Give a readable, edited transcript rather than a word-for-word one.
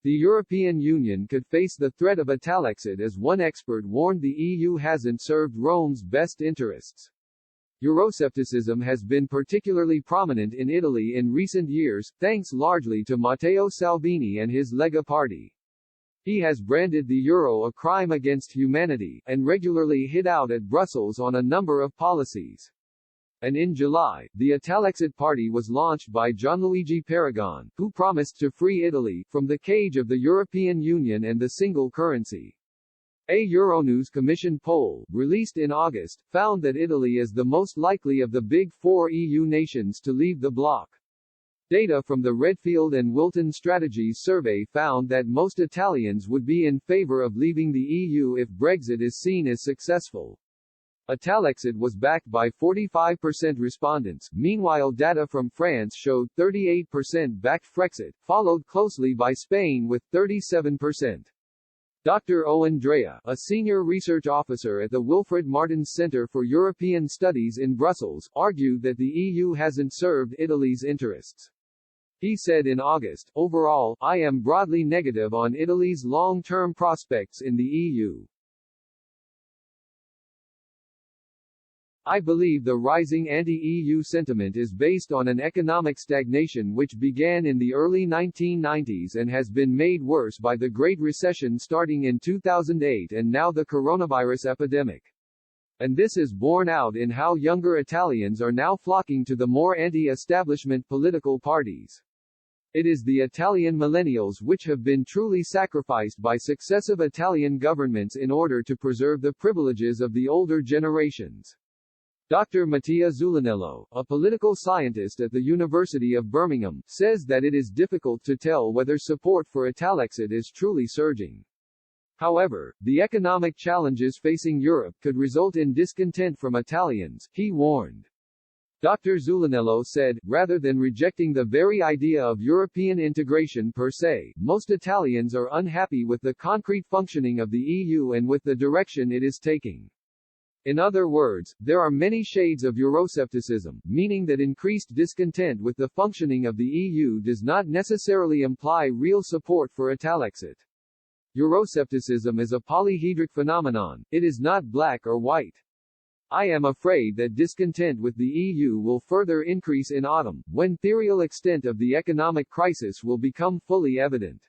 The European Union could face the threat of Italexit, as one expert warned the EU hasn't served Rome's best interests. Euroscepticism has been particularly prominent in Italy in recent years, thanks largely to Matteo Salvini and his Lega party. He has branded the euro a crime against humanity, and regularly hit out at Brussels on a number of policies. And in July, the Italexit party was launched by Gianluigi Paragon, who promised to free Italy from the cage of the European Union and the single currency. A Euronews Commission poll, released in August, found that Italy is the most likely of the big four EU nations to leave the bloc. Data from the Redfield and Wilton Strategies survey found that most Italians would be in favor of leaving the EU if Brexit is seen as successful. Italexit was backed by 45% respondents. Meanwhile, data from France showed 38% backed Frexit, followed closely by Spain with 37%. Dr. Owen Drea, a senior research officer at the Wilfred Martens Centre for European Studies in Brussels, argued that the EU hasn't served Italy's interests. He said in August, "Overall, I am broadly negative on Italy's long-term prospects in the EU. I believe the rising anti-EU sentiment is based on an economic stagnation which began in the early 1990s and has been made worse by the Great Recession starting in 2008 and now the coronavirus epidemic. And this is borne out in how younger Italians are now flocking to the more anti-establishment political parties. It is the Italian millennials which have been truly sacrificed by successive Italian governments in order to preserve the privileges of the older generations." Dr. Mattia Zulinello, a political scientist at the University of Birmingham, says that it is difficult to tell whether support for Italexit is truly surging. However, the economic challenges facing Europe could result in discontent from Italians, he warned. Dr. Zulinello said, rather than rejecting the very idea of European integration per se, most Italians are unhappy with the concrete functioning of the EU and with the direction it is taking. In other words, there are many shades of Euroscepticism, meaning that increased discontent with the functioning of the EU does not necessarily imply real support for Italexit. Euroscepticism is a polyhedric phenomenon, it is not black or white. I am afraid that discontent with the EU will further increase in autumn, when the real extent of the economic crisis will become fully evident.